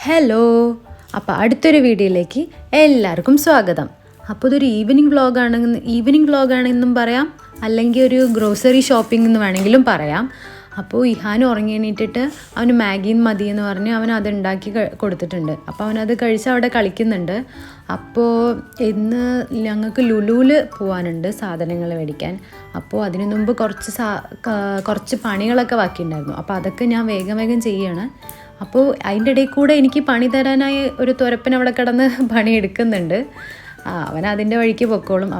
Hello, അപ്പോൾ അടുത്തൊരു വീഡിയോയിലേക്ക് എല്ലാവർക്കും സ്വാഗതം. അപ്പോൾ ഇതൊരു ഈവനിങ് വ്ളോഗാണെന്നും പറയാം, അല്ലെങ്കിൽ ഒരു ഗ്രോസറി ഷോപ്പിംഗ് എന്ന് വേണമെങ്കിലും പറയാം. അപ്പോൾ ഇഹാൻ ഉറങ്ങി എണീറ്റിട്ട് അവന് മാഗിയും മതി എന്ന് പറഞ്ഞ് അവൻ അത് ഉണ്ടാക്കി കൊടുത്തിട്ടുണ്ട്. അപ്പോൾ അവനത് കഴിച്ച് അവിടെ കളിക്കുന്നുണ്ട്. അപ്പോൾ ഇന്ന് ഞങ്ങൾക്ക് ലുലുവിൽ പോകാനുണ്ട് സാധനങ്ങൾ മേടിക്കാൻ. അപ്പോൾ അതിനു മുമ്പ് കുറച്ച് പണികളൊക്കെ ബാക്കിയുണ്ടായിരുന്നു. അപ്പോൾ അതൊക്കെ ഞാൻ വേഗം ചെയ്യാണ്. അപ്പോൾ അതിൻ്റെ ഇടയിൽ കൂടെ എനിക്ക് പണി തരാനായി ഒരു തുരപ്പൻ അവിടെ കിടന്ന് പണിയെടുക്കുന്നുണ്ട്. അവൻ അതിൻ്റെ വഴിക്ക് പൊക്കോളും.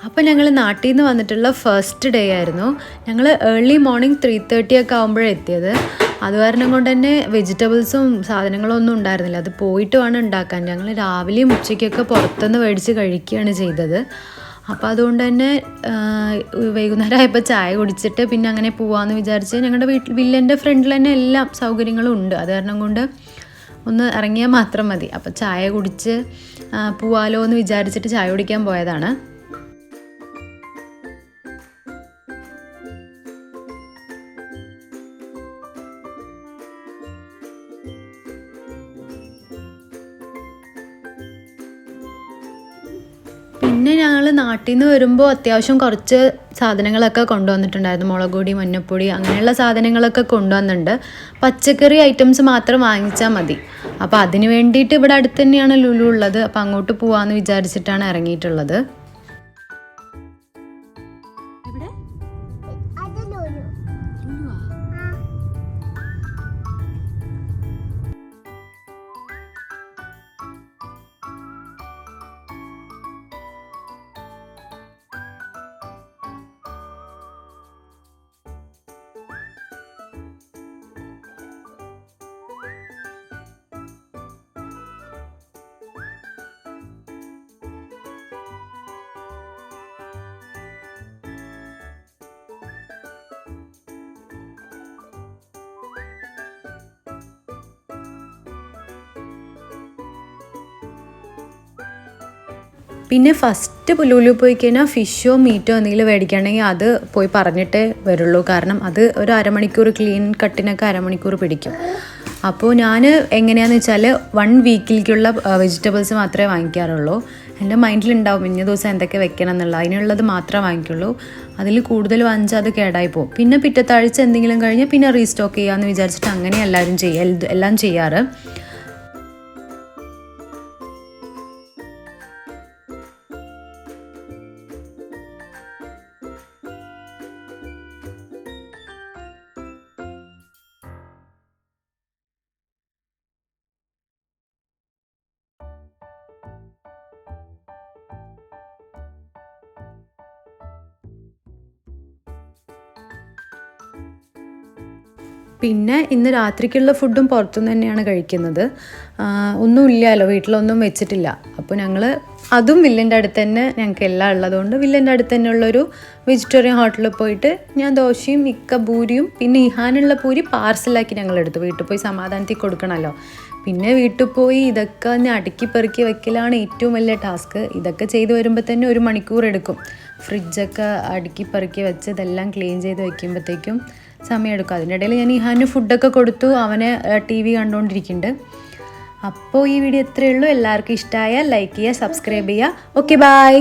അപ്പോൾ ഞങ്ങൾ നാട്ടിൽ നിന്ന് വന്നിട്ടുള്ള ഫസ്റ്റ് ഡേ ആയിരുന്നു. ഞങ്ങൾ ഏർലി മോർണിംഗ് 3:30 ഒക്കെ ആകുമ്പോഴാണ് എത്തിയത്. അത് കാരണം കൊണ്ട് തന്നെ വെജിറ്റബിൾസും സാധനങ്ങളും ഒന്നും ഉണ്ടായിരുന്നില്ല. അത് പോയിട്ട് വേണം ഉണ്ടാക്കാൻ. ഞങ്ങൾ രാവിലെയും ഉച്ചയ്ക്കൊക്കെ പുറത്തുനിന്ന് മേടിച്ച് കഴിക്കുകയാണ് ചെയ്തത്. അപ്പോൾ അതുകൊണ്ട് തന്നെ വൈകുന്നേരം ആയപ്പോൾ ചായ കുടിച്ചിട്ട് പിന്നെ അങ്ങനെ പോവാമെന്ന് വിചാരിച്ച് ഞങ്ങളുടെ വില്ലൻ്റെ ഫ്രണ്ടിൽ തന്നെ എല്ലാ സൗകര്യങ്ങളും ഉണ്ട്. അത് കാരണം കൊണ്ട് ഒന്ന് ഇറങ്ങിയാൽ മാത്രം മതി. അപ്പോൾ ചായ കുടിച്ച് പോവാലോ എന്ന് വിചാരിച്ചിട്ട് ചായ കുടിക്കാൻ പോയതാണ്. പിന്നെ ഞങ്ങൾ നാട്ടിൽ നിന്ന് വരുമ്പോൾ അത്യാവശ്യം കുറച്ച് സാധനങ്ങളൊക്കെ കൊണ്ടുവന്നിട്ടുണ്ടായിരുന്നു. മുളക് പൊടി, മഞ്ഞൾപ്പൊടി, അങ്ങനെയുള്ള സാധനങ്ങളൊക്കെ കൊണ്ടുവന്നിട്ടുണ്ട്. പച്ചക്കറി ഐറ്റംസ് മാത്രം വാങ്ങിച്ചാൽ മതി. അപ്പോൾ അതിന് വേണ്ടിയിട്ട് ഇവിടെ അടുത്ത് തന്നെയാണ് ലുലു ഉള്ളത്. അപ്പോൾ അങ്ങോട്ട് പോകാമെന്ന് വിചാരിച്ചിട്ടാണ് ഇറങ്ങിയിട്ടുള്ളത്. പിന്നെ ഫസ്റ്റ് ലുലു പോയി കഴിഞ്ഞാൽ ഫിഷോ മീറ്റോ എന്തെങ്കിലും മേടിക്കുകയാണെങ്കിൽ അത് പോയി പറഞ്ഞിട്ടേ വരുള്ളൂ. കാരണം അത് ഒരു അരമണിക്കൂർ, ക്ലീൻ കട്ടിനൊക്കെ അരമണിക്കൂർ പിടിക്കും. അപ്പോൾ ഞാൻ എങ്ങനെയാണെന്ന് വെച്ചാൽ 1 വീക്കിലേക്കുള്ള വെജിറ്റബിൾസ് മാത്രമേ വാങ്ങിക്കാറുള്ളൂ. എൻ്റെ മൈൻഡിലുണ്ടാവും ഇന്ന ദിവസം എന്തൊക്കെ വെക്കണം എന്നുള്ളത്. അതിനുള്ളത് മാത്രമേ വാങ്ങിക്കുള്ളൂ. അതിൽ കൂടുതൽ വാങ്ങിച്ചാൽ അത് കേടായി പോകും. പിന്നെ പിറ്റത്തെ ആഴ്ച എന്തെങ്കിലും കഴിഞ്ഞാൽ പിന്നെ റീസ്റ്റോക്ക് ചെയ്യാമെന്ന് വിചാരിച്ചിട്ട് അങ്ങനെ എല്ലാം ചെയ്യാറ്. പിന്നെ ഇന്ന് രാത്രിക്കുള്ള ഫുഡും പുറത്തുനിന്ന് തന്നെയാണ് കഴിക്കുന്നത്. ഒന്നുമില്ലല്ലോ, വീട്ടിലൊന്നും വെച്ചിട്ടില്ല. അപ്പോൾ ഞങ്ങൾ അതും വില്ലൻ്റെ അടുത്ത് തന്നെ, ഞങ്ങൾക്ക് എല്ലാം ഉള്ളതുകൊണ്ട് വില്ലൻ്റെ അടുത്ത് തന്നെ ഉള്ളൊരു വെജിറ്റേറിയൻ ഹോട്ടലിൽ പോയിട്ട് ഞാൻ ദോശയും ഭൂരിയും പിന്നെ ഇഹാനുള്ള പൂരി പാർസലാക്കി ഞങ്ങളെടുത്തു. വീട്ടിൽ പോയി സമാധാനത്തിൽ കൊടുക്കണമല്ലോ. പിന്നെ വീട്ടിൽ പോയി ഇതൊക്കെ അടുക്കി പെറുക്കി വെക്കലാണ് ഏറ്റവും വലിയ ടാസ്ക്. ഇതൊക്കെ ചെയ്ത് വരുമ്പോൾ തന്നെ 1 മണിക്കൂർ എടുക്കും. ഫ്രിഡ്ജൊക്കെ അടുക്കി പെറുക്കി വെച്ച് ഇതെല്ലാം ക്ലീൻ ചെയ്ത് വെക്കുമ്പോഴത്തേക്കും സമയമെടുക്കും. അതിനിടയിൽ ഞാൻ ഇഹാന് ഫുഡൊക്കെ കൊടുത്തു. അവനെ TV കണ്ടുകൊണ്ടിരിക്കുന്നുണ്ട്. അപ്പോൾ ഈ വീഡിയോ ഇത്രയേ ഉള്ളൂ. എല്ലാവർക്കും ഇഷ്ടമായാൽ ലൈക്ക് ചെയ്യുക, സബ്സ്ക്രൈബ് ചെയ്യുക. Okay, by.